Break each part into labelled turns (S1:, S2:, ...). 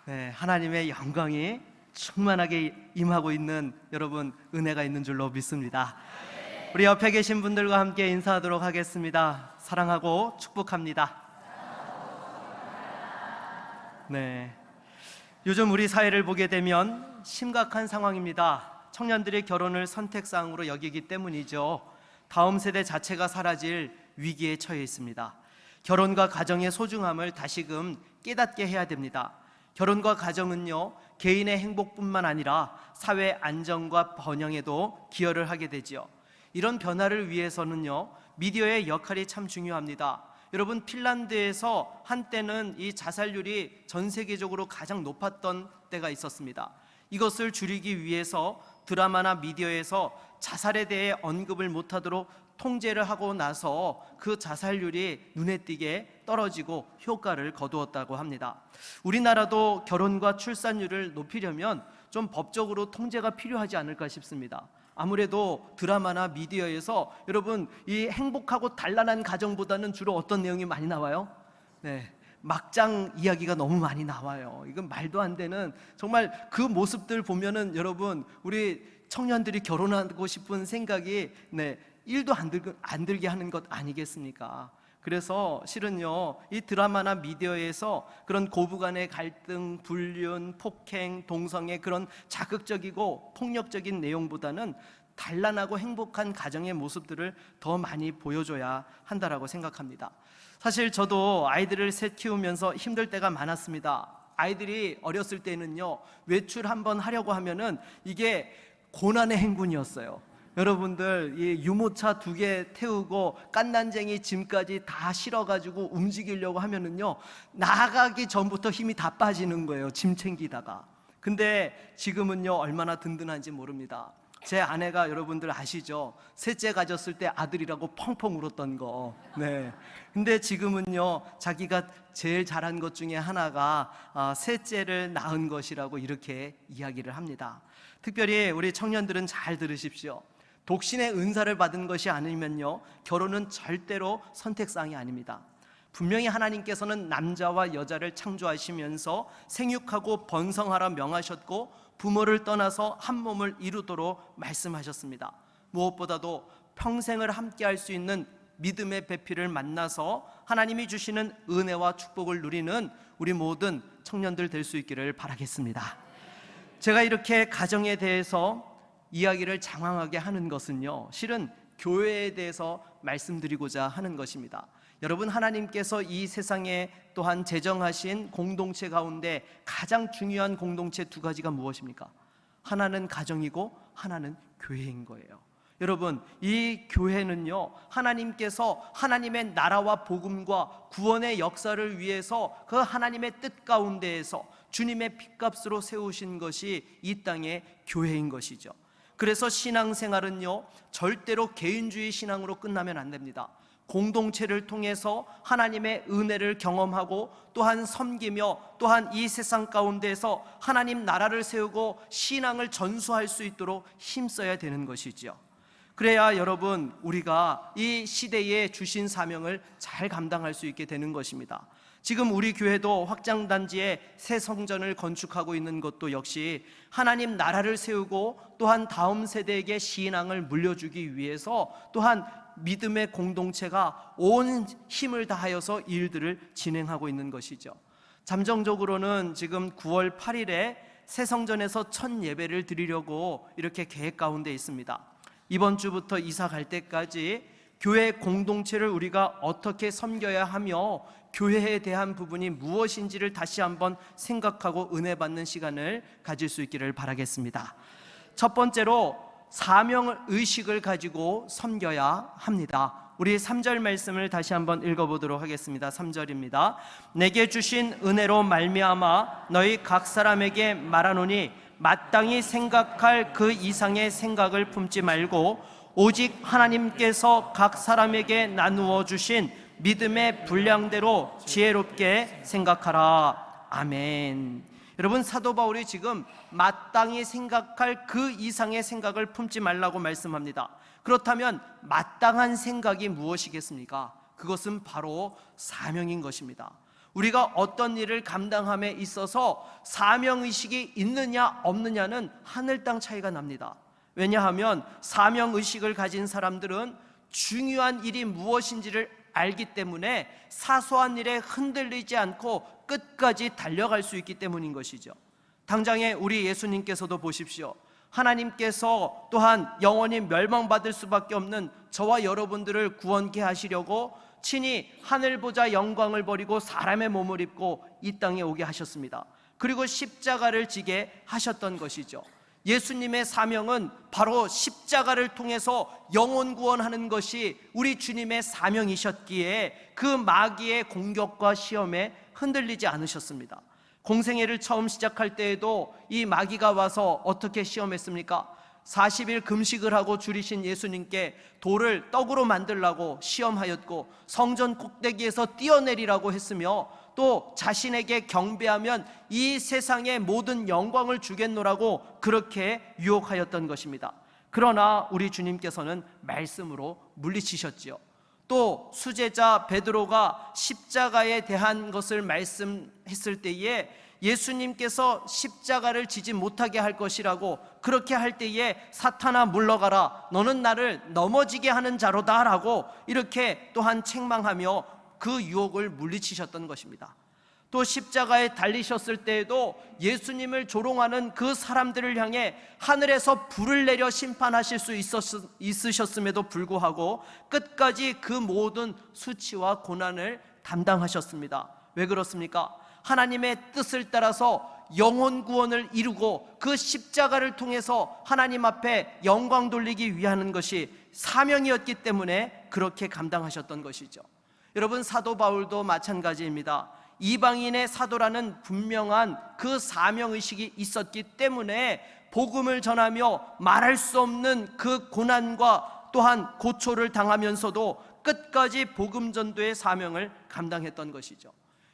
S1: 네, 하나님의 영광이 충만하게 임하고 있는 여러분 은혜가 있는 줄로 믿습니다. 우리 옆에 계신 분들과 함께 인사하도록 하겠습니다. 사랑하고 축복합니다. 네, 요즘 우리 사회를 보게 되면 심각한 상황입니다. 청년들이 결혼을 선택사항으로 여기기 때문이죠. 다음 세대 자체가 사라질 위기에 처해 있습니다. 결혼과 가정의 소중함을 다시금 깨닫게 해야 됩니다. 결혼과 가정은요, 개인의 행복뿐만 아니라 사회 안정과 번영에도 기여를 하게 되지요. 이런 변화를 위해서는요, 미디어의 역할이 참 중요합니다. 여러분, 핀란드에서 한때는 이 자살률이 전 세계적으로 가장 높았던 때가 있었습니다. 이것을 줄이기 위해서 드라마나 미디어에서 자살에 대해 언급을 못하도록 통제를 하고 나서 그 자살률이 눈에 띄게 떨어지고 효과를 거두었다고 합니다. 우리나라도 결혼과 출산율을 높이려면 좀 법적으로 통제가 필요하지 않을까 싶습니다. 아무래도 드라마나 미디어에서 여러분, 이 행복하고 단란한 가정보다는 주로 어떤 내용이 많이 나와요? 네, 막장 이야기가 너무 많이 나와요. 이건 말도 안 되는, 정말 그 모습들 보면은 여러분, 우리 청년들이 결혼하고 싶은 생각이 1도 안 들게 하는 것 아니겠습니까? 그래서 실은요, 이 드라마나 미디어에서 그런 고부간의 갈등, 불륜, 폭행, 동성애, 그런 자극적이고 폭력적인 내용보다는 단란하고 행복한 가정의 모습들을 더 많이 보여줘야 한다라고 생각합니다. 사실 저도 아이들을 셋 키우면서 힘들 때가 많았습니다. 아이들이 어렸을 때는요, 외출 한번 하려고 하면은 이게 고난의 행군이었어요. 여러분들, 이 유모차 2개 태우고 깐난쟁이 짐까지 다 실어가지고 움직이려고 하면은요, 나가기 전부터 힘이 다 빠지는 거예요, 짐 챙기다가. 근데 지금은요, 얼마나 든든한지 모릅니다. 제 아내가 여러분들 아시죠? 셋째 가졌을 때 아들이라고 펑펑 울었던 거. 네. 근데 지금은요, 자기가 제일 잘한 것 중에 하나가 셋째를 낳은 것이라고 이렇게 이야기를 합니다. 특별히 우리 청년들은 잘 들으십시오. 독신의 은사를 받은 것이 아니면요, 결혼은 절대로 선택사항이 아닙니다. 분명히 하나님께서는 남자와 여자를 창조하시면서 생육하고 번성하라 명하셨고 부모를 떠나서 한 몸을 이루도록 말씀하셨습니다. 무엇보다도 평생을 함께할 수 있는 믿음의 배필을 만나서 하나님이 주시는 은혜와 축복을 누리는 우리 모든 청년들 될 수 있기를 바라겠습니다. 제가 이렇게 가정에 대해서 이야기를 장황하게 하는 것은요, 실은 교회에 대해서 말씀드리고자 하는 것입니다. 여러분, 하나님께서 이 세상에 또한 제정하신 공동체 가운데 가장 중요한 공동체 2가지가 무엇입니까? 하나는 가정이고 하나는 교회인 거예요. 여러분, 이 교회는요, 하나님께서 하나님의 나라와 복음과 구원의 역사를 위해서 그 하나님의 뜻 가운데에서 주님의 핏값으로 세우신 것이 이 땅의 교회인 것이죠. 그래서 신앙생활은요, 절대로 개인주의 신앙으로 끝나면 안 됩니다. 공동체를 통해서 하나님의 은혜를 경험하고 또한 섬기며 또한 이 세상 가운데서 하나님 나라를 세우고 신앙을 전수할 수 있도록 힘써야 되는 것이죠. 그래야 여러분, 우리가 이 시대에 주신 사명을 잘 감당할 수 있게 되는 것입니다. 지금 우리 교회도 확장단지에 새 성전을 건축하고 있는 것도 역시 하나님 나라를 세우고 또한 다음 세대에게 신앙을 물려주기 위해서 또한 믿음의 공동체가 온 힘을 다하여서 일들을 진행하고 있는 것이죠. 잠정적으로는 지금 9월 8일에 새 성전에서 첫 예배를 드리려고 이렇게 계획 가운데 있습니다. 이번 주부터 이사 갈 때까지 교회 공동체를 우리가 어떻게 섬겨야 하며 교회에 대한 부분이 무엇인지를 다시 한번 생각하고 은혜 받는 시간을 가질 수 있기를 바라겠습니다. 첫 번째로 사명의식을 가지고 섬겨야 합니다. 우리 3절 말씀을 다시 한번 읽어보도록 하겠습니다. 3절입니다. 내게 주신 은혜로 말미암아 너희 각 사람에게 말하노니 마땅히 생각할 그 이상의 생각을 품지 말고 오직 하나님께서 각 사람에게 나누어 주신 믿음의 분량대로 지혜롭게 생각하라. 아멘. 여러분, 사도 바울이 지금 마땅히 생각할 그 이상의 생각을 품지 말라고 말씀합니다. 그렇다면 마땅한 생각이 무엇이겠습니까? 그것은 바로 사명인 것입니다. 우리가 어떤 일을 감당함에 있어서 사명의식이 있느냐 없느냐는 하늘 땅 차이가 납니다. 왜냐하면 사명의식을 가진 사람들은 중요한 일이 무엇인지를 알기 때문에 사소한 일에 흔들리지 않고 끝까지 달려갈 수 있기 때문인 것이죠. 당장에 우리 예수님께서도 보십시오. 하나님께서 또한 영원히 멸망받을 수밖에 없는 저와 여러분들을 구원케 하시려고 친히 하늘 보좌 영광을 버리고 사람의 몸을 입고 이 땅에 오게 하셨습니다. 그리고 십자가를 지게 하셨던 것이죠. 예수님의 사명은 바로 십자가를 통해서 영혼 구원하는 것이 우리 주님의 사명이셨기에 그 마귀의 공격과 시험에 흔들리지 않으셨습니다. 공생애를 처음 시작할 때에도 이 마귀가 와서 어떻게 시험했습니까? 40일 금식을 하고 줄이신 예수님께 돌을 떡으로 만들라고 시험하였고, 성전 꼭대기에서 뛰어내리라고 했으며, 또 자신에게 경배하면 이 세상의 모든 영광을 주겠노라고 그렇게 유혹하였던 것입니다. 그러나 우리 주님께서는 말씀으로 물리치셨지요. 또 수제자 베드로가 십자가에 대한 것을 말씀했을 때에 예수님께서 십자가를 지지 못하게 할 것이라고, 그렇게 할 때에 사탄아 물러가라, 너는 나를 넘어지게 하는 자로다 라고 이렇게 또한 책망하며 그 유혹을 물리치셨던 것입니다. 또 십자가에 달리셨을 때에도 예수님을 조롱하는 그 사람들을 향해 하늘에서 불을 내려 심판하실 수 있으셨음에도 불구하고 끝까지 그 모든 수치와 고난을 담당하셨습니다. 왜 그렇습니까? 하나님의 뜻을 따라서 영혼 구원을 이루고 그 십자가를 통해서 하나님 앞에 영광 돌리기 위한 것이 사명이었기 때문에 그렇게 감당하셨던 것이죠. 여러분, 사도 바울도 마찬가지입니다. 이방인의 사도라는 분명한 그 사명의식이 있었기 때문에 복음을 전하며 말할 수 없는 그 고난과 또한 고초를 당하면서도 끝까지 복음 전도의 사명을 감당했던 것이죠.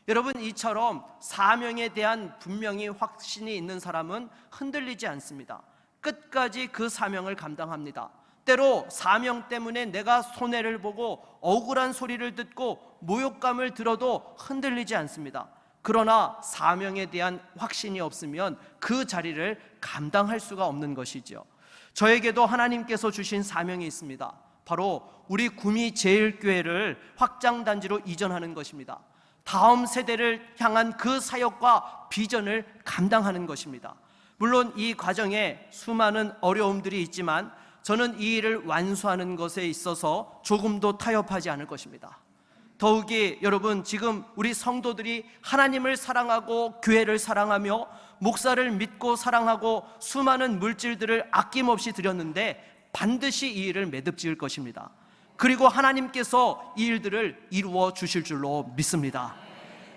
S1: 여러분, 이처럼 사명에 대한 분명히 확신이 있는 사람은 흔들리지 않습니다. 끝까지 그 사명을 감당합니다. 때로 사명 때문에 내가 손해를 보고 억울한 소리를 듣고 모욕감을 들어도 흔들리지 않습니다. 그러나 사명에 대한 확신이 없으면 그 자리를 감당할 수가 없는 것이죠. 저에게도 하나님께서 주신 사명이 있습니다. 바로 우리 구미 제일교회를 확장단지로 이전하는 것입니다. 다음 세대를 향한 그 사역과 비전을 감당하는 것입니다. 물론 이 과정에 수많은 어려움들이 있지만 저는 이 일을 완수하는 것에 있어서 조금도 타협하지 않을 것입니다. 더욱이 여러분, 지금 우리 성도들이 하나님을 사랑하고 교회를 사랑하며 목사를 믿고 사랑하고 수많은 물질들을 아낌없이 드렸는데 반드시 이 일을 매듭지을 것입니다. 그리고 하나님께서 이 일들을 이루어 주실 줄로 믿습니다.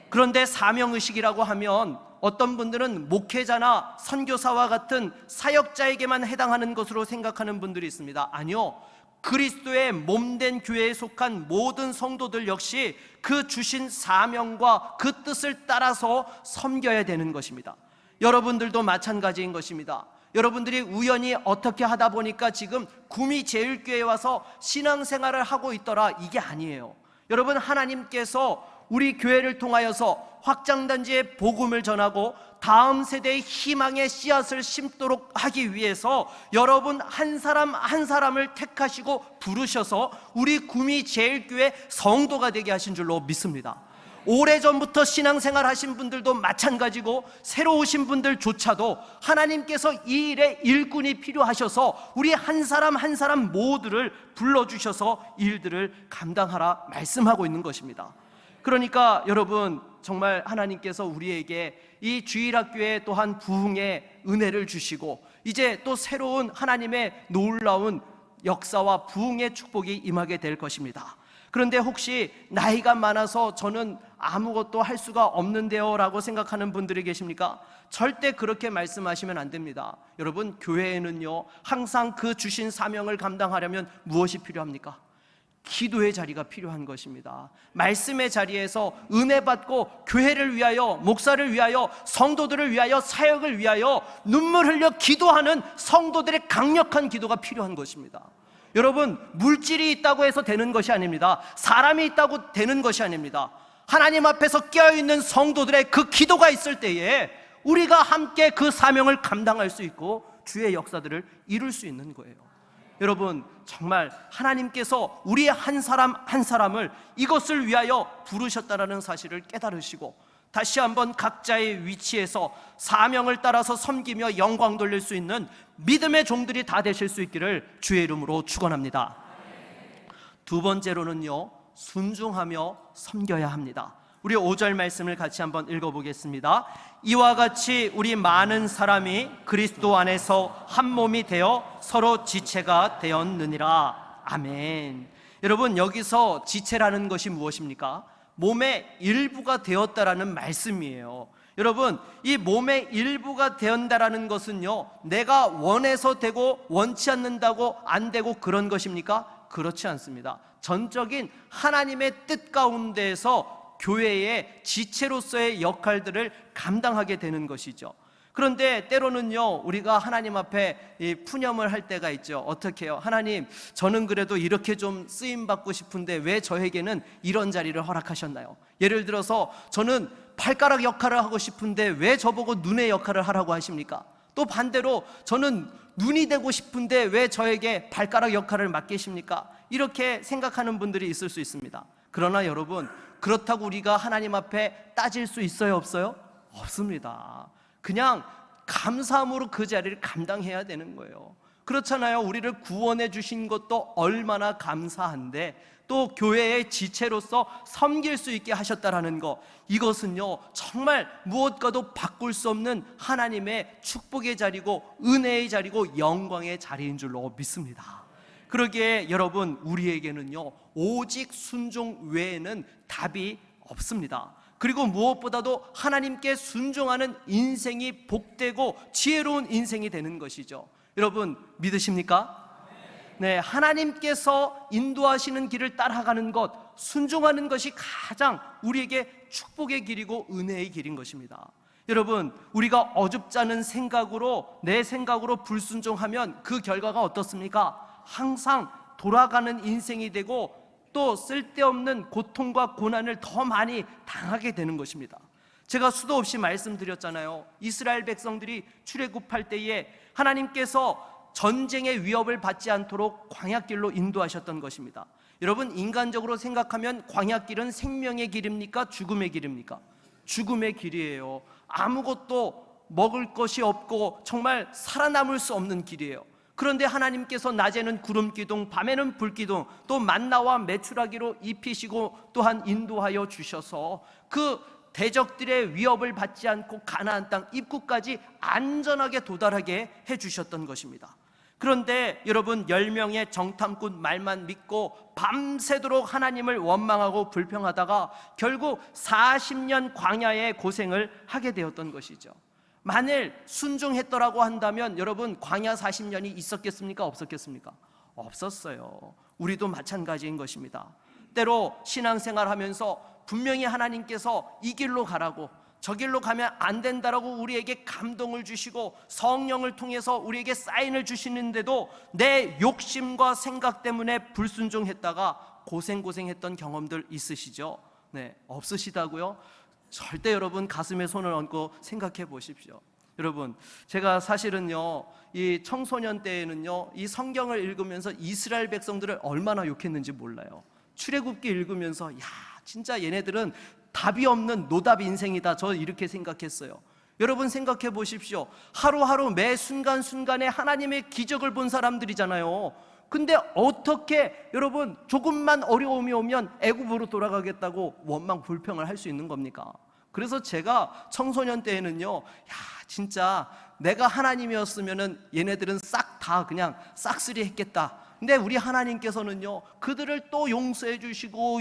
S1: 그런데 사명의식이라고 하면 어떤 분들은 목회자나 선교사와 같은 사역자에게만 해당하는 것으로 생각하는 분들이 있습니다. 아니요, 그리스도의 몸된 교회에 속한 모든 성도들 역시 그 주신 사명과 그 뜻을 따라서 섬겨야 되는 것입니다. 여러분들도 마찬가지인 것입니다. 여러분들이 우연히 어떻게 하다 보니까 지금 구미 제일교회에 와서 신앙생활을 하고 있더라, 이게 아니에요. 여러분, 하나님께서 우리 교회를 통하여서 확장단지의 복음을 전하고 다음 세대의 희망의 씨앗을 심도록 하기 위해서 여러분 한 사람 한 사람을 택하시고 부르셔서 우리 구미 제일교회 성도가 되게 하신 줄로 믿습니다. 오래전부터 신앙생활 하신 분들도 마찬가지고 새로 오신 분들조차도 하나님께서 이 일에 일꾼이 필요하셔서 우리 한 사람 한 사람 모두를 불러주셔서 일들을 감당하라 말씀하고 있는 것입니다. 그러니까 여러분, 정말 하나님께서 우리에게 이 주일학교에 또한 부흥의 은혜를 주시고 이제 또 새로운 하나님의 놀라운 역사와 부흥의 축복이 임하게 될 것입니다. 그런데 혹시 나이가 많아서 저는 아무것도 할 수가 없는데요 라고 생각하는 분들이 계십니까? 절대 그렇게 말씀하시면 안 됩니다. 여러분, 교회에는요 항상 그 주신 사명을 감당하려면 무엇이 필요합니까? 기도의 자리가 필요한 것입니다. 말씀의 자리에서 은혜 받고 교회를 위하여, 목사를 위하여, 성도들을 위하여, 사역을 위하여 눈물 흘려 기도하는 성도들의 강력한 기도가 필요한 것입니다. 여러분, 물질이 있다고 해서 되는 것이 아닙니다. 사람이 있다고 되는 것이 아닙니다. 하나님 앞에서 깨어있는 성도들의 그 기도가 있을 때에 우리가 함께 그 사명을 감당할 수 있고 주의 역사들을 이룰 수 있는 거예요. 여러분, 정말 하나님께서 우리 한 사람 한 사람을 이것을 위하여 부르셨다라는 사실을 깨달으시고 다시 한번 각자의 위치에서 사명을 따라서 섬기며 영광 돌릴 수 있는 믿음의 종들이 다 되실 수 있기를 주의 이름으로 축원합니다. 두 번째로는요, 순종하며 섬겨야 합니다. 우리 5절 말씀을 같이 한번 읽어보겠습니다. 이와 같이 우리 많은 사람이 그리스도 안에서 한 몸이 되어 서로 지체가 되었느니라. 아멘. 여러분, 여기서 지체라는 것이 무엇입니까? 몸의 일부가 되었다라는 말씀이에요. 여러분, 이 몸의 일부가 되었다라는 것은요, 내가 원해서 되고 원치 않는다고 안 되고 그런 것입니까? 그렇지 않습니다. 전적인 하나님의 뜻 가운데에서 교회의 지체로서의 역할들을 감당하게 되는 것이죠. 그런데 때로는요, 우리가 하나님 앞에 푸념을 할 때가 있죠. 어떻게 해요? 하나님, 저는 그래도 이렇게 좀 쓰임받고 싶은데 왜 저에게는 이런 자리를 허락하셨나요? 예를 들어서 저는 발가락 역할을 하고 싶은데 왜 저보고 눈의 역할을 하라고 하십니까? 또 반대로 저는 눈이 되고 싶은데 왜 저에게 발가락 역할을 맡기십니까? 이렇게 생각하는 분들이 있을 수 있습니다. 그러나 여러분, 그렇다고 우리가 하나님 앞에 따질 수 있어요, 없어요? 없습니다. 그냥 감사함으로 그 자리를 감당해야 되는 거예요. 그렇잖아요. 우리를 구원해 주신 것도 얼마나 감사한데 또 교회의 지체로서 섬길 수 있게 하셨다라는 것, 이것은요 정말 무엇과도 바꿀 수 없는 하나님의 축복의 자리고 은혜의 자리고 영광의 자리인 줄로 믿습니다. 그러기에 여러분, 우리에게는요 오직 순종 외에는 답이 없습니다. 그리고 무엇보다도 하나님께 순종하는 인생이 복되고 지혜로운 인생이 되는 것이죠. 여러분, 믿으십니까? 네, 하나님께서 인도하시는 길을 따라가는 것, 순종하는 것이 가장 우리에게 축복의 길이고 은혜의 길인 것입니다. 여러분, 우리가 어줍지 않은 생각으로, 내 생각으로 불순종하면 그 결과가 어떻습니까? 항상 돌아가는 인생이 되고 또 쓸데없는 고통과 고난을 더 많이 당하게 되는 것입니다. 제가 수도 없이 말씀드렸잖아요. 이스라엘 백성들이 출애굽할 때에 하나님께서 전쟁의 위협을 받지 않도록 광야길로 인도하셨던 것입니다. 여러분, 인간적으로 생각하면 광야길은 생명의 길입니까? 죽음의 길입니까? 죽음의 길이에요. 아무것도 먹을 것이 없고 정말 살아남을 수 없는 길이에요. 그런데 하나님께서 낮에는 구름기둥, 밤에는 불기둥, 또 만나와 메추라기로 입히시고 또한 인도하여 주셔서 그 대적들의 위협을 받지 않고 가나안 땅 입구까지 안전하게 도달하게 해주셨던 것입니다. 그런데 여러분, 10명의 정탐꾼 말만 믿고 밤새도록 하나님을 원망하고 불평하다가 결국 40년 광야의 고생을 하게 되었던 것이죠. 만일 순종했더라고 한다면 여러분, 광야 40년이 있었겠습니까? 없었겠습니까? 없었어요. 우리도 마찬가지인 것입니다. 때로 신앙생활하면서 분명히 하나님께서 이 길로 가라고, 저 길로 가면 안 된다라고 우리에게 감동을 주시고 성령을 통해서 우리에게 사인을 주시는데도 내 욕심과 생각 때문에 불순종했다가 고생했던 경험들 있으시죠? 네, 없으시다고요? 절대 여러분, 가슴에 손을 얹고 생각해 보십시오. 여러분, 제가 사실은요 이 청소년 때에는요 이 성경을 읽으면서 이스라엘 백성들을 얼마나 욕했는지 몰라요. 출애굽기 읽으면서 야, 진짜 얘네들은 답이 없는 노답 인생이다, 저 이렇게 생각했어요. 여러분, 생각해 보십시오. 하루하루 매 순간순간에 하나님의 기적을 본 사람들이잖아요. 근데 어떻게 여러분, 조금만 어려움이 오면 애굽으로 돌아가겠다고 원망 불평을 할 수 있는 겁니까? 그래서 제가 청소년 때에는요, 야, 진짜 내가 하나님이었으면은 얘네들은 싹 다 그냥 싹쓸이 했겠다. 근데 우리 하나님께서는요 그들을 또 용서해 주시고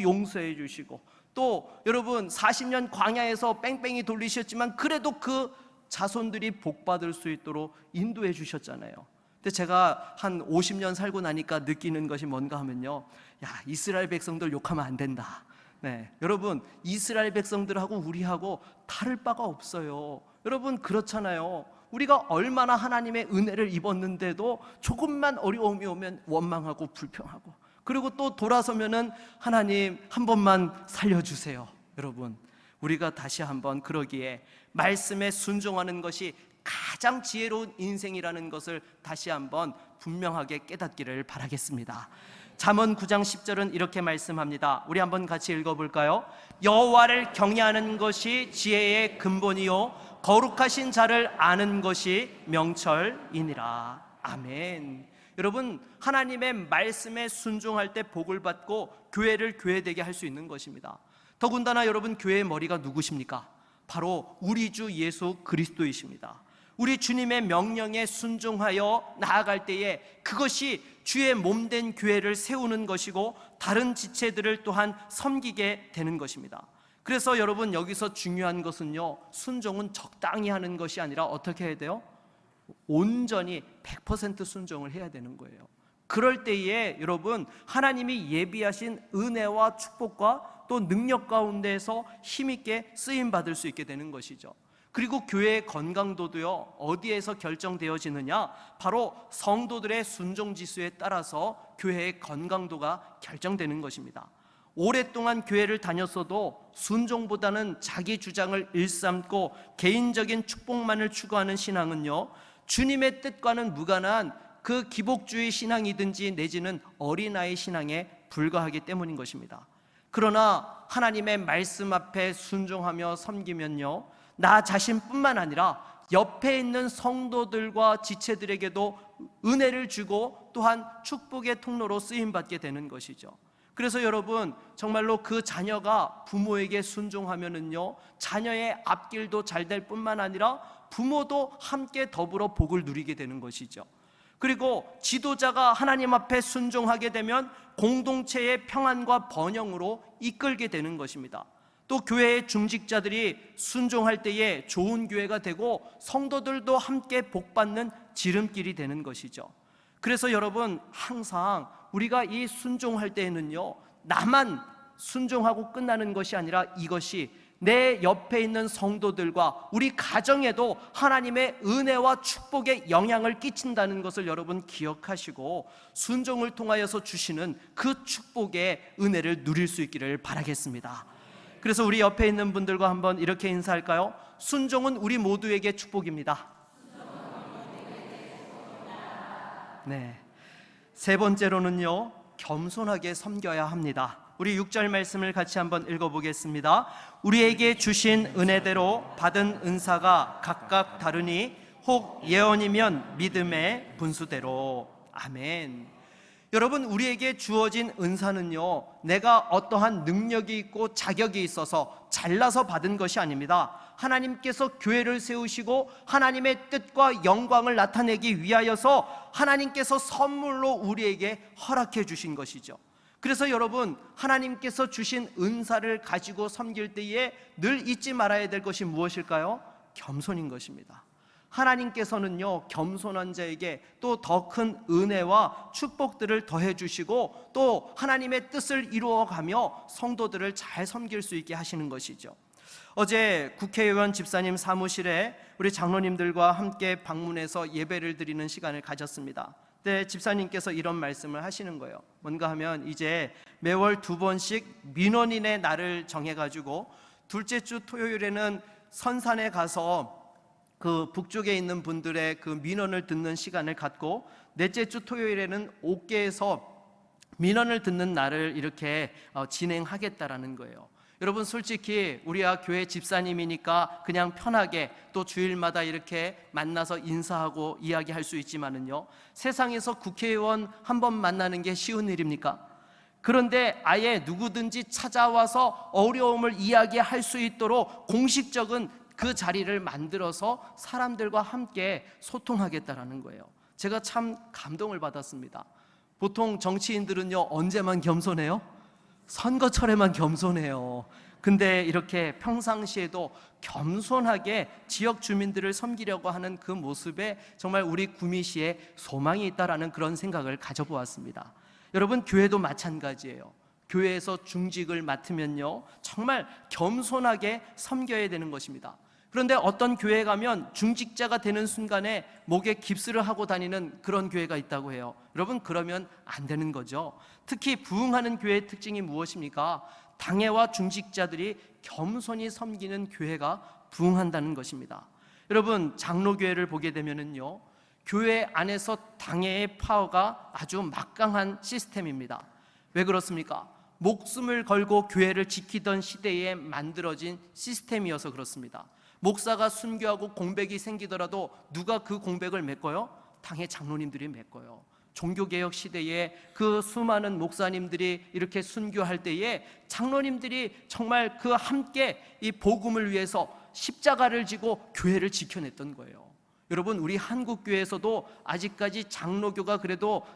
S1: 또 여러분, 40년 광야에서 뺑뺑이 돌리셨지만 그래도 그 자손들이 복받을 수 있도록 인도해 주셨잖아요. 근데 제가 한 50년 살고 나니까 느끼는 것이 뭔가 하면요, 야, 이스라엘 백성들 욕하면 안 된다. 네, 여러분, 이스라엘 백성들하고 우리하고 다를 바가 없어요. 여러분, 그렇잖아요. 우리가 얼마나 하나님의 은혜를 입었는데도 조금만 어려움이 오면 원망하고 불평하고, 그리고 또 돌아서면은 하나님 한 번만 살려주세요. 여러분, 우리가 다시 한번 그러기에 말씀에 순종하는 것이 가장 지혜로운 인생이라는 것을 다시 한번 분명하게 깨닫기를 바라겠습니다. 잠언 9장 10절은 이렇게 말씀합니다. 우리 한번 같이 읽어볼까요? 여호와를 경외하는 것이 지혜의 근본이요 거룩하신 자를 아는 것이 명철이니라. 아멘. 여러분, 하나님의 말씀에 순종할 때 복을 받고 교회를 교회되게 할 수 있는 것입니다. 더군다나 여러분, 교회의 머리가 누구십니까? 바로 우리 주 예수 그리스도이십니다. 우리 주님의 명령에 순종하여 나아갈 때에 그것이 주의 몸된 교회를 세우는 것이고 다른 지체들을 또한 섬기게 되는 것입니다. 그래서 여러분, 여기서 중요한 것은요, 순종은 적당히 하는 것이 아니라 어떻게 해야 돼요? 온전히 100% 순종을 해야 되는 거예요. 그럴 때에 여러분, 하나님이 예비하신 은혜와 축복과 또 능력 가운데에서 힘있게 쓰임받을 수 있게 되는 것이죠. 그리고 교회의 건강도도요, 어디에서 결정되어지느냐? 바로 성도들의 순종지수에 따라서 교회의 건강도가 결정되는 것입니다. 오랫동안 교회를 다녔어도 순종보다는 자기 주장을 일삼고 개인적인 축복만을 추구하는 신앙은요, 주님의 뜻과는 무관한 그 기복주의 신앙이든지 내지는 어린아이 신앙에 불과하기 때문인 것입니다. 그러나 하나님의 말씀 앞에 순종하며 섬기면요, 나 자신뿐만 아니라 옆에 있는 성도들과 지체들에게도 은혜를 주고 또한 축복의 통로로 쓰임받게 되는 것이죠. 그래서 여러분, 정말로 그 자녀가 부모에게 순종하면은요, 자녀의 앞길도 잘 될 뿐만 아니라 부모도 함께 더불어 복을 누리게 되는 것이죠. 그리고 지도자가 하나님 앞에 순종하게 되면 공동체의 평안과 번영으로 이끌게 되는 것입니다. 또 교회의 중직자들이 순종할 때에 좋은 교회가 되고 성도들도 함께 복받는 지름길이 되는 것이죠. 그래서 여러분, 항상 우리가 이 순종할 때에는요, 나만 순종하고 끝나는 것이 아니라 이것이 내 옆에 있는 성도들과 우리 가정에도 하나님의 은혜와 축복의 영향을 끼친다는 것을 여러분 기억하시고 순종을 통하여서 주시는 그 축복의 은혜를 누릴 수 있기를 바라겠습니다. 그래서 우리 옆에 있는 분들과 한번 이렇게 인사할까요? 순종은 우리 모두에게 축복입니다. 네. 세 번째로는요, 겸손하게 섬겨야 합니다. 우리 6절 말씀을 같이 한번 읽어보겠습니다. 우리에게 주신 은혜대로 받은 은사가 각각 다르니 혹 예언이면 믿음의 분수대로. 아멘. 여러분, 우리에게 주어진 은사는요, 내가 어떠한 능력이 있고 자격이 있어서 잘나서 받은 것이 아닙니다. 하나님께서 교회를 세우시고 하나님의 뜻과 영광을 나타내기 위하여서 하나님께서 선물로 우리에게 허락해 주신 것이죠. 그래서 여러분, 하나님께서 주신 은사를 가지고 섬길 때에 늘 잊지 말아야 될 것이 무엇일까요? 겸손인 것입니다. 하나님께서는요, 겸손한 자에게 또 더 큰 은혜와 축복들을 더해 주시고 또 하나님의 뜻을 이루어가며 성도들을 잘 섬길 수 있게 하시는 것이죠. 어제 국회의원 집사님 사무실에 우리 장로님들과 함께 방문해서 예배를 드리는 시간을 가졌습니다. 그때 집사님께서 이런 말씀을 하시는 거예요. 뭔가 하면 이제 매월 2번씩 민원인의 날을 정해가지고 둘째 주 토요일에는 선산에 가서 그 북쪽에 있는 분들의 그 민원을 듣는 시간을 갖고 넷째 주 토요일에는 옥계에서 민원을 듣는 날을 이렇게 진행하겠다라는 거예요. 여러분, 솔직히 우리야 교회 집사님이니까 그냥 편하게 또 주일마다 이렇게 만나서 인사하고 이야기할 수 있지만은요, 세상에서 국회의원 한 번 만나는 게 쉬운 일입니까? 그런데 아예 누구든지 찾아와서 어려움을 이야기할 수 있도록 공식적인 그 자리를 만들어서 사람들과 함께 소통하겠다라는 거예요. 제가 참 감동을 받았습니다. 보통 정치인들은요, 언제만 겸손해요? 선거철에만 겸손해요. 근데 이렇게 평상시에도 겸손하게 지역 주민들을 섬기려고 하는 그 모습에 정말 우리 구미시에 소망이 있다라는 그런 생각을 가져보았습니다. 여러분, 교회도 마찬가지예요. 교회에서 중직을 맡으면요, 정말 겸손하게 섬겨야 되는 것입니다. 그런데 어떤 교회에 가면 중직자가 되는 순간에 목에 깁스를 하고 다니는 그런 교회가 있다고 해요. 여러분, 그러면 안 되는 거죠. 특히 부흥하는 교회의 특징이 무엇입니까? 당회와 중직자들이 겸손히 섬기는 교회가 부흥한다는 것입니다. 여러분, 장로교회를 보게 되면은요, 교회 안에서 당회의 파워가 아주 막강한 시스템입니다. 왜 그렇습니까? 목숨을 걸고 교회를 지키던 시대에 만들어진 시스템이어서 그렇습니다. 목사가 순교하고 공백이 생기더라도 누가 그 공백을 메꿔요? 당회 장로님들이 메꿔요. 종교개혁 시대에 그 수많은 목사님들이 이렇게 순교할 때에 장로님들이 정말 그 함께 이 복음을 위해서 십자가를 지고 교회를 지켜냈던 거예요. 여러분, 우리 한국교회에서도 아직까지 장로교가 그래도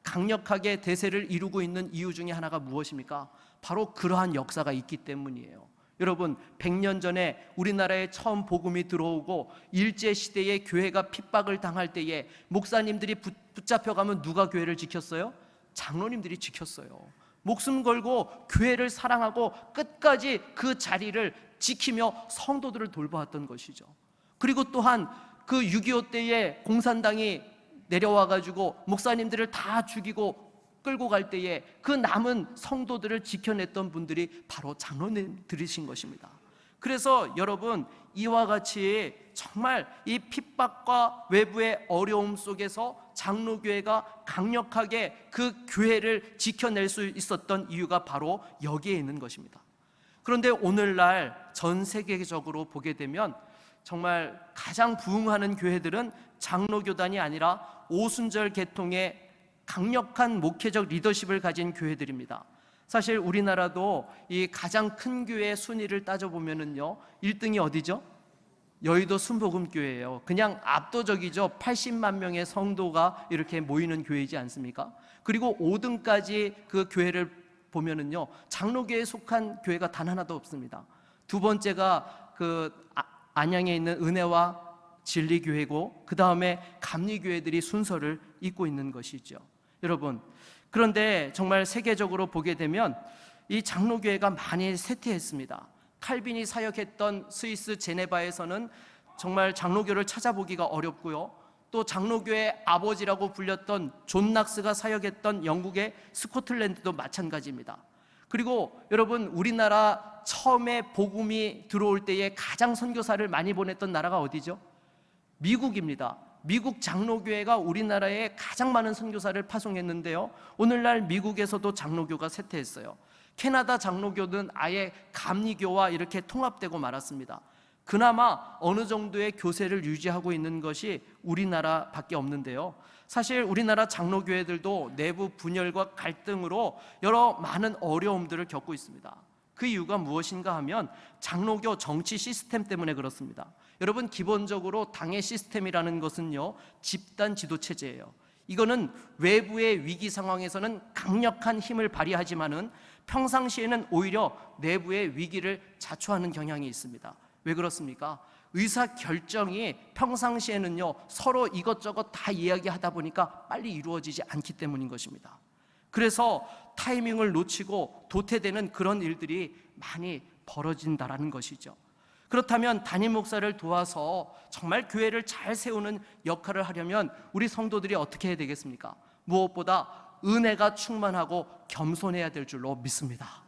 S1: 강력하게 대세를 이루고 있는 이유 중에 하나가 무엇입니까? 바로 그러한 역사가 있기 때문이에요. 여러분, 100년 전에 우리나라에 처음 복음이 들어오고 일제시대에 교회가 핍박을 당할 때에 목사님들이 붙잡혀가면 누가 교회를 지켰어요? 장로님들이 지켰어요. 목숨 걸고 교회를 사랑하고 끝까지 그 자리를 지키며 성도들을 돌보았던 것이죠. 그리고 또한 그 6.25 때에 공산당이 내려와가지고 목사님들을 다 죽이고 끌고 갈 때에 그 남은 성도들을 지켜냈던 분들이 바로 장로님들이신 것입니다. 그래서 여러분, 이와 같이 정말 이 핍박과 외부의 어려움 속에서 장로교회가 강력하게 그 교회를 지켜낼 수 있었던 이유가 바로 여기에 있는 것입니다. 그런데 오늘날 전 세계적으로 보게 되면 정말 가장 부흥하는 교회들은 장로교단이 아니라 오순절 계통의 강력한 목회적 리더십을 가진 교회들입니다. 사실 우리나라도 이 가장 큰 교회 순위를 따져보면은요, 1등이 어디죠? 여의도 순복음교회예요. 그냥 압도적이죠. 80만 명의 성도가 이렇게 모이는 교회이지 않습니까? 그리고 5등까지 그 교회를 보면은요, 장로교회에 속한 교회가 단 하나도 없습니다. 두 번째가 그 안양에 있는 은혜와 진리교회고, 그 다음에 감리교회들이 순서를 잇고 있는 것이죠. 여러분, 그런데 정말 세계적으로 보게 되면 이 장로교회가 많이 쇠퇴했습니다. 칼빈이 사역했던 스위스 제네바에서는 정말 장로교를 찾아보기가 어렵고요, 또 장로교의 아버지라고 불렸던 존 낙스가 사역했던 영국의 스코틀랜드도 마찬가지입니다. 그리고 여러분, 우리나라 처음에 복음이 들어올 때에 가장 선교사를 많이 보냈던 나라가 어디죠? 미국입니다. 미국 장로교회가 우리나라에 가장 많은 선교사를 파송했는데요, 오늘날 미국에서도 장로교가 쇠퇴했어요. 캐나다 장로교는 아예 감리교와 이렇게 통합되고 말았습니다. 그나마 어느 정도의 교세를 유지하고 있는 것이 우리나라밖에 없는데요, 사실 우리나라 장로교회들도 내부 분열과 갈등으로 여러 많은 어려움들을 겪고 있습니다. 그 이유가 무엇인가 하면 장로교 정치 시스템 때문에 그렇습니다. 여러분, 기본적으로 당의 시스템이라는 것은요, 집단 지도 체제예요. 이거는 외부의 위기 상황에서는 강력한 힘을 발휘하지만은 평상시에는 오히려 내부의 위기를 자초하는 경향이 있습니다. 왜 그렇습니까? 의사 결정이 평상시에는요, 서로 이것저것 다 이야기하다 보니까 빨리 이루어지지 않기 때문인 것입니다. 그래서 타이밍을 놓치고 도태되는 그런 일들이 많이 벌어진다라는 것이죠. 그렇다면 담임 목사를 도와서 정말 교회를 잘 세우는 역할을 하려면 우리 성도들이 어떻게 해야 되겠습니까? 무엇보다 은혜가 충만하고 겸손해야 될 줄로 믿습니다.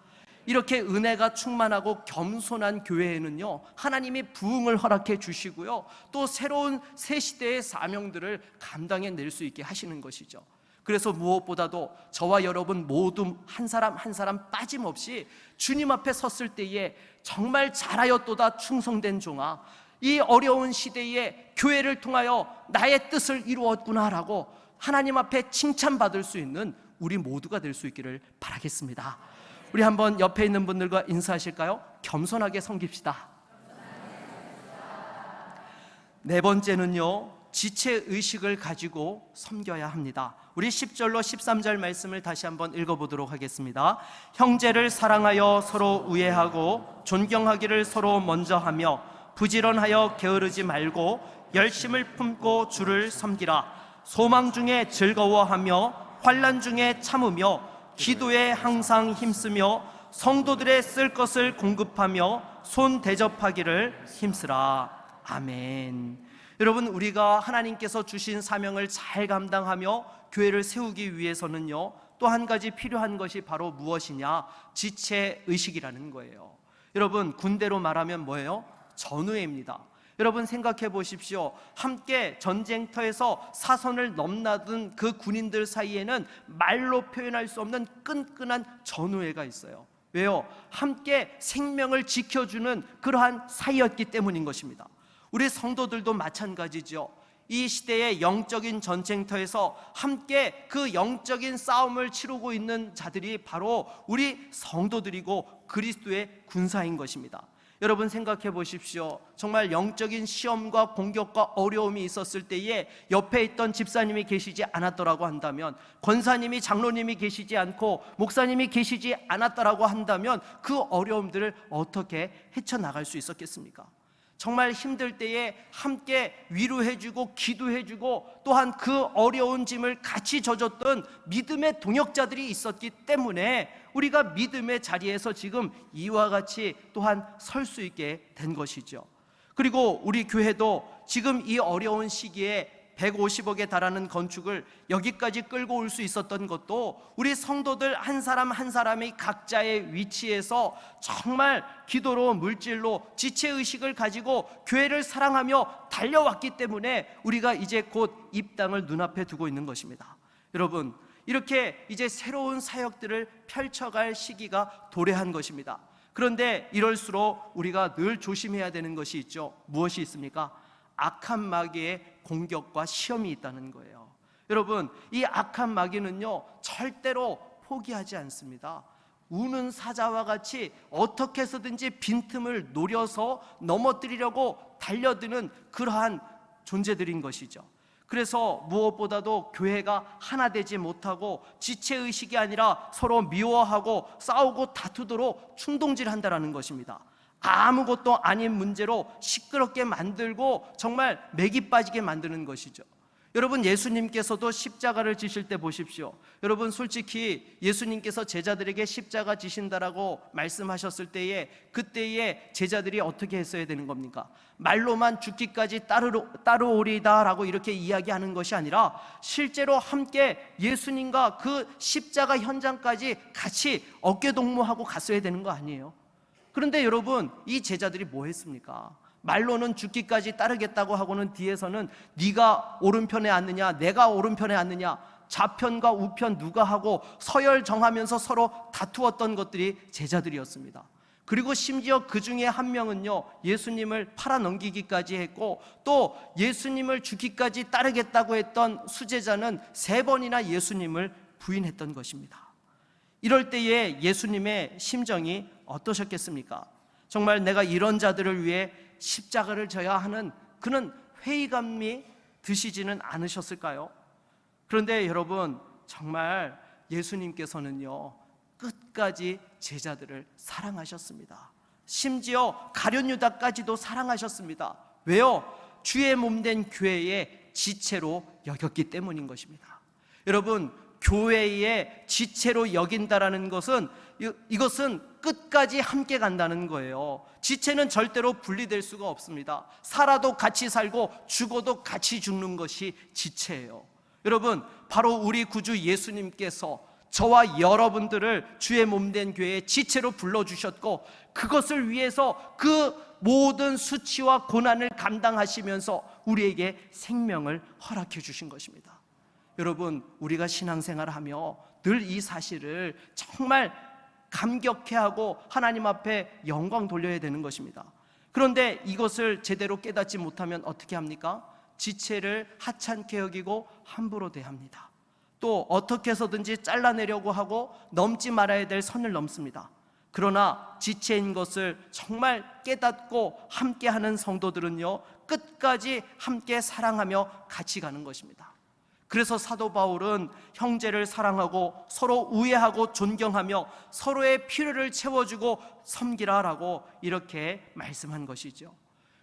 S1: 이렇게 은혜가 충만하고 겸손한 교회에는요, 하나님이 부흥을 허락해 주시고요, 또 새로운 새 시대의 사명들을 감당해낼 수 있게 하시는 것이죠. 그래서 무엇보다도 저와 여러분 모두 한 사람 한 사람 빠짐없이 주님 앞에 섰을 때에 정말 잘하였도다 충성된 종아, 이 어려운 시대에 교회를 통하여 나의 뜻을 이루었구나라고 하나님 앞에 칭찬받을 수 있는 우리 모두가 될 수 있기를 바라겠습니다. 우리 한번 옆에 있는 분들과 인사하실까요? 겸손하게 섬깁시다. 네 번째는요, 지체의식을 가지고 섬겨야 합니다. 우리 10절로 13절 말씀을 다시 한번 읽어보도록 하겠습니다. 형제를 사랑하여 서로 우애하고 존경하기를 서로 먼저 하며 부지런하여 게으르지 말고 열심을 품고 주를 섬기라. 소망 중에 즐거워하며 환난 중에 참으며 기도에 항상 힘쓰며 성도들의 쓸 것을 공급하며 손 대접하기를 힘쓰라. 아멘. 여러분, 우리가 하나님께서 주신 사명을 잘 감당하며 교회를 세우기 위해서는요, 또 한 가지 필요한 것이 바로 무엇이냐? 지체의식이라는 거예요. 여러분, 군대로 말하면 뭐예요? 전우회입니다. 여러분 생각해 보십시오. 함께 전쟁터에서 사선을 넘나든 그 군인들 사이에는 말로 표현할 수 없는 끈끈한 전우회가 있어요. 왜요? 함께 생명을 지켜주는 그러한 사이였기 때문인 것입니다. 우리 성도들도 마찬가지죠. 이 시대의 영적인 전쟁터에서 함께 그 영적인 싸움을 치르고 있는 자들이 바로 우리 성도들이고 그리스도의 군사인 것입니다. 여러분 생각해 보십시오. 정말 영적인 시험과 공격과 어려움이 있었을 때에 옆에 있던 집사님이 계시지 않았더라고 한다면, 권사님이, 장로님이 계시지 않고 목사님이 계시지 않았더라고 한다면 그 어려움들을 어떻게 헤쳐나갈 수 있었겠습니까? 정말 힘들 때에 함께 위로해주고 기도해주고 또한 그 어려운 짐을 같이 져줬던 믿음의 동역자들이 있었기 때문에 우리가 믿음의 자리에서 지금 이와 같이 또한 설 수 있게 된 것이죠. 그리고 우리 교회도 지금 이 어려운 시기에 150억에 달하는 건축을 여기까지 끌고 올 수 있었던 것도 우리 성도들 한 사람 한 사람이 각자의 위치에서 정말 기도로, 물질로, 지체의식을 가지고 교회를 사랑하며 달려왔기 때문에 우리가 이제 곧 입당을 눈앞에 두고 있는 것입니다. 여러분, 이렇게 이제 새로운 사역들을 펼쳐갈 시기가 도래한 것입니다. 그런데 이럴수록 우리가 늘 조심해야 되는 것이 있죠. 무엇이 있습니까? 악한 마귀의 공격과 시험이 있다는 거예요. 여러분, 이 악한 마귀는요 절대로 포기하지 않습니다. 우는 사자와 같이 어떻게 해서든지 빈틈을 노려서 넘어뜨리려고 달려드는 그러한 존재들인 것이죠. 그래서 무엇보다도 교회가 하나 되지 못하고 지체의식이 아니라 서로 미워하고 싸우고 다투도록 충동질한다는 것입니다. 아무것도 아닌 문제로 시끄럽게 만들고 정말 맥이 빠지게 만드는 것이죠. 여러분, 예수님께서도 십자가를 지실 때 보십시오. 여러분, 솔직히 예수님께서 제자들에게 십자가 지신다라고 말씀하셨을 때에 그때에 제자들이 어떻게 했어야 되는 겁니까? 말로만 죽기까지 따르오리다라고 이렇게 이야기하는 것이 아니라 실제로 함께 예수님과 그 십자가 현장까지 같이 어깨동무하고 갔어야 되는 거 아니에요? 그런데 여러분, 이 제자들이 뭐 했습니까? 말로는 죽기까지 따르겠다고 하고는 뒤에서는 네가 오른편에 앉느냐 내가 오른편에 앉느냐, 좌편과 우편 누가 하고 서열 정하면서 서로 다투었던 것들이 제자들이었습니다. 그리고 심지어 그 중에 한 명은요 예수님을 팔아넘기기까지 했고, 또 예수님을 죽기까지 따르겠다고 했던 수제자는 3번이나 예수님을 부인했던 것입니다. 이럴 때에 예수님의 심정이 어떠셨겠습니까? 정말 내가 이런 자들을 위해 십자가를 져야 하는 그런 회의감이 드시지는 않으셨을까요? 그런데 여러분, 정말 예수님께서는요 끝까지 제자들을 사랑하셨습니다. 심지어 가룟 유다까지도 사랑하셨습니다. 왜요? 주의 몸된 교회의 지체로 여겼기 때문인 것입니다. 여러분, 교회의 지체로 여긴다라는 것은 이것은 끝까지 함께 간다는 거예요. 지체는 절대로 분리될 수가 없습니다. 살아도 같이 살고 죽어도 같이 죽는 것이 지체예요. 여러분, 바로 우리 구주 예수님께서 저와 여러분들을 주의 몸된 교회의 지체로 불러주셨고, 그것을 위해서 그 모든 수치와 고난을 감당하시면서 우리에게 생명을 허락해 주신 것입니다. 여러분, 우리가 신앙생활하며 늘 이 사실을 정말 감격해하고 하나님 앞에 영광 돌려야 되는 것입니다. 그런데 이것을 제대로 깨닫지 못하면 어떻게 합니까? 지체를 하찮게 여기고 함부로 대합니다. 또 어떻게 해서든지 잘라내려고 하고 넘지 말아야 될 선을 넘습니다. 그러나 지체인 것을 정말 깨닫고 함께하는 성도들은요 끝까지 함께 사랑하며 같이 가는 것입니다. 그래서 사도 바울은 형제를 사랑하고 서로 우애하고 존경하며 서로의 필요를 채워주고 섬기라라고 이렇게 말씀한 것이죠.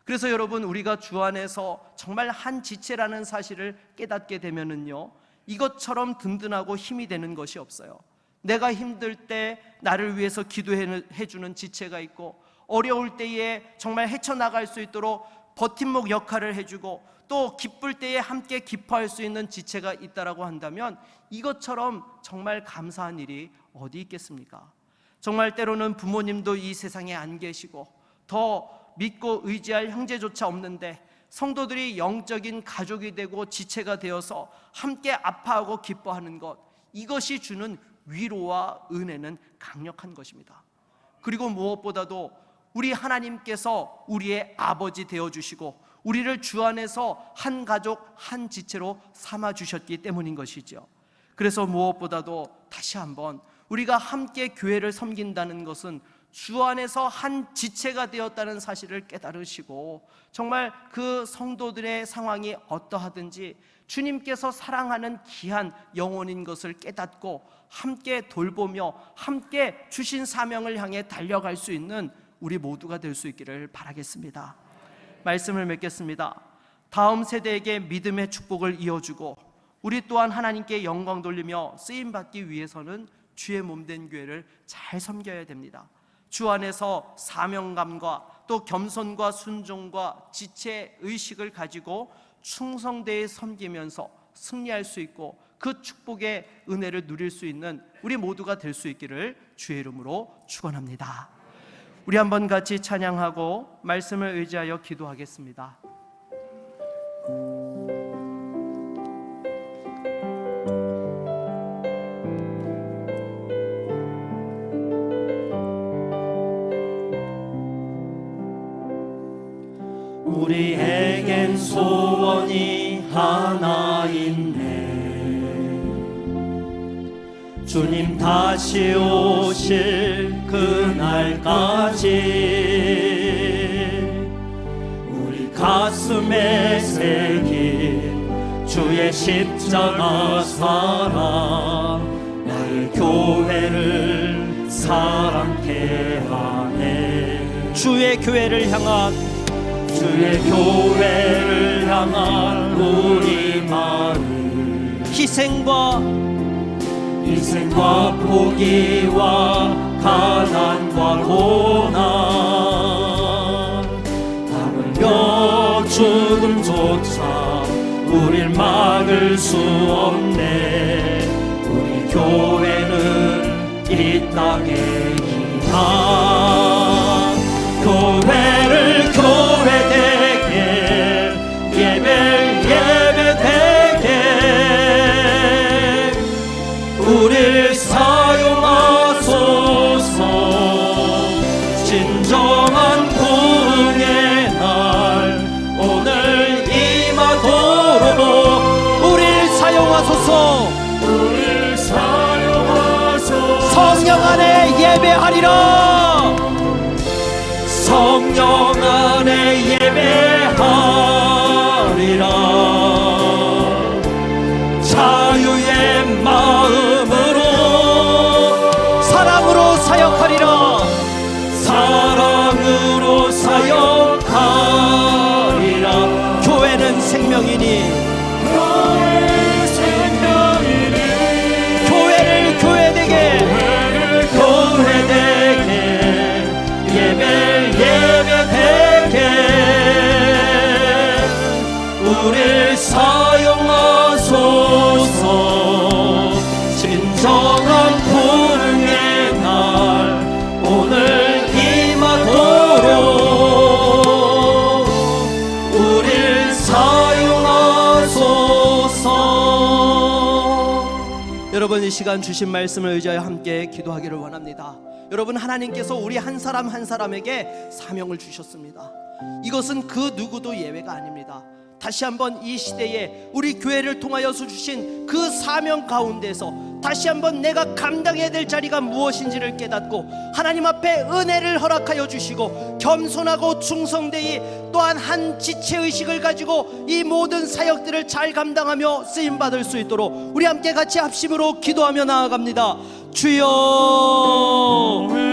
S1: 그래서 여러분, 우리가 주 안에서 정말 한 지체라는 사실을 깨닫게 되면은요 이것처럼 든든하고 힘이 되는 것이 없어요. 내가 힘들 때 나를 위해서 기도해 주는 지체가 있고, 어려울 때에 정말 헤쳐나갈 수 있도록 버팀목 역할을 해주고 또 기쁠 때에 함께 기뻐할 수 있는 지체가 있다라고 한다면 이것처럼 정말 감사한 일이 어디 있겠습니까? 정말 때로는 부모님도 이 세상에 안 계시고 더 믿고 의지할 형제조차 없는데 성도들이 영적인 가족이 되고 지체가 되어서 함께 아파하고 기뻐하는 것, 이것이 주는 위로와 은혜는 강력한 것입니다. 그리고 무엇보다도 우리 하나님께서 우리의 아버지 되어주시고 우리를 주 안에서 한 가족 한 지체로 삼아주셨기 때문인 것이죠. 그래서 무엇보다도 다시 한번 우리가 함께 교회를 섬긴다는 것은 주 안에서 한 지체가 되었다는 사실을 깨달으시고 정말 그 성도들의 상황이 어떠하든지 주님께서 사랑하는 귀한 영혼인 것을 깨닫고 함께 돌보며 함께 주신 사명을 향해 달려갈 수 있는 우리 모두가 될 수 있기를 바라겠습니다. 말씀을 맺겠습니다. 다음 세대에게 믿음의 축복을 이어주고 우리 또한 하나님께 영광 돌리며 쓰임받기 위해서는 주의 몸된 교회를 잘 섬겨야 됩니다. 주 안에서 사명감과 또 겸손과 순종과 지체 의식을 가지고 충성되이 섬기면서 승리할 수 있고 그 축복의 은혜를 누릴 수 있는 우리 모두가 될 수 있기를 주의 이름으로 축원합니다. 우리 한번 같이 찬양하고 말씀을 의지하여 기도하겠습니다.
S2: 우리에겐 소원이 하나 있네. 주님 다시 오실 그날까지 우리 가슴에 새긴 주의 십자가 사랑 나의 교회를 사랑케 하네.
S1: 주의 교회를 향한
S2: 우리 마음 희생과 포기와 가난과 고난 하물며 죽음조차 우릴 막을 수 없네. 우리 교회는 이 땅의 희망, 교회를 교회되게 예배를 예배되게 우릴 사용하소서. 진정한 부흥의 날 오늘 임하도록
S1: 우릴 사용하소서. 성령 안에 예배하리라.
S2: 성령 안에 예배하리라. 자유의 마음으로
S1: 사랑으로 사역하리라.
S2: 사랑으로 사역하리라.
S1: 교회는 생명이니 교회를 교회되게
S2: 예배되게 우릴 사용하소서. 진정한 부흥의 날 오늘 임하도록 우릴 사용하소서.
S1: 여러분, 이 시간 주신 말씀을 의지하여 함께 기도하기를 원합니다. 여러분, 하나님께서 우리 한 사람 한 사람에게 사명을 주셨습니다. 이것은 그 누구도 예외가 아닙니다. 다시 한번 이 시대에 우리 교회를 통하여서 주신 그 사명 가운데서 다시 한번 내가 감당해야 될 자리가 무엇인지를 깨닫고 하나님 앞에 은혜를 허락하여 주시고 겸손하고 충성되이 또한 한 지체의식을 가지고 이 모든 사역들을 잘 감당하며 쓰임받을 수 있도록 우리 함께 같이 합심으로 기도하며 나아갑니다. 주여,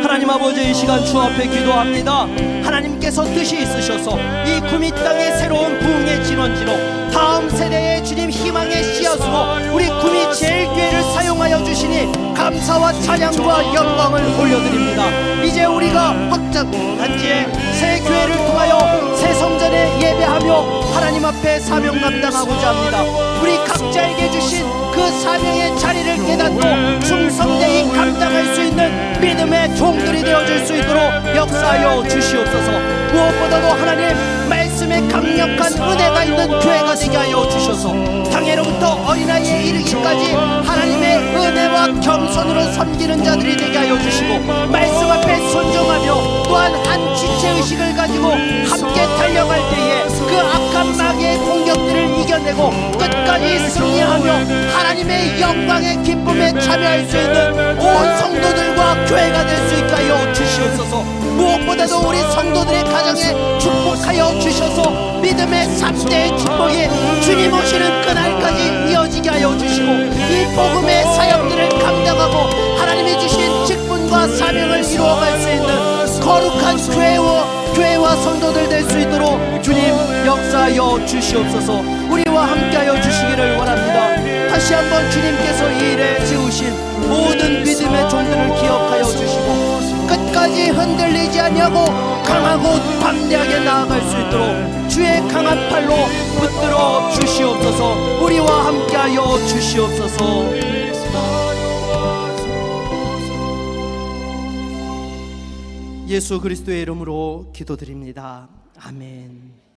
S1: 하나님 아버지, 이 시간 주 앞에 기도합니다. 하나님께서 뜻이 있으셔서 이 구미 땅의 새로운 부흥의 진원지로 다음 세대의 주님 희망의 씨앗으로 우리 구미 제일교회를 사용하여 주시니 감사와 찬양과 영광을 올려드립니다. 이제 우리가 단지에 새 교회를 통하여 새 성전에 예배하며 하나님 앞에 사명 감당하고자 합니다. 우리 각자에게 주신 그 사명의 자리를 깨닫고 충성되이 감당할 수 있는 믿음의 종들이 되어줄 수 있도록 역사하여 주시옵소서. 무엇보다도 하나님 말씀에 강력한 은혜가 있는 교회가 되게 하여 주셔서 장애로부터 어린아이에 이르기까지 하나님의 은혜와 겸손으로 섬기는 자들이 되게 하여 주시고, 말씀 앞에 순종하며 또한 한 지체의식을 가지고 함께 달려갈 때에 그 악한 마귀의 공격들을 이겨내고 끝까지 승리하며 하나님의 영광의 기쁨에 참여할 수 있는 온 성도들과 교회가 될 수 있게 하여 주시옵소서. 무엇보다도 우리 성도들의 가정에 축복하여 주셔서 믿음의 3대의 축복이 주님 오시는 그날까지 이어지게 하여 주시고, 이 복음의 사역들을 감당하고 하나님이 주신 직분과 사명을 이루어갈 수 있는 거룩한 교회와 성도들 될 수 있도록 주님 역사하여 주시옵소서. 우리와 함께하여 주시기를 원합니다. 다시 한번 주님께서 이 일에 세우신 모든 믿음의 종들을 기억하여 주시고 끝까지 흔들리지 아니하고 강하고 담대하게 나아갈 수 있도록 주의 강한 팔로 붙들어 주시옵소서. 우리와 함께하여 주시옵소서. 예수 그리스도의 이름으로 기도드립니다. 아멘.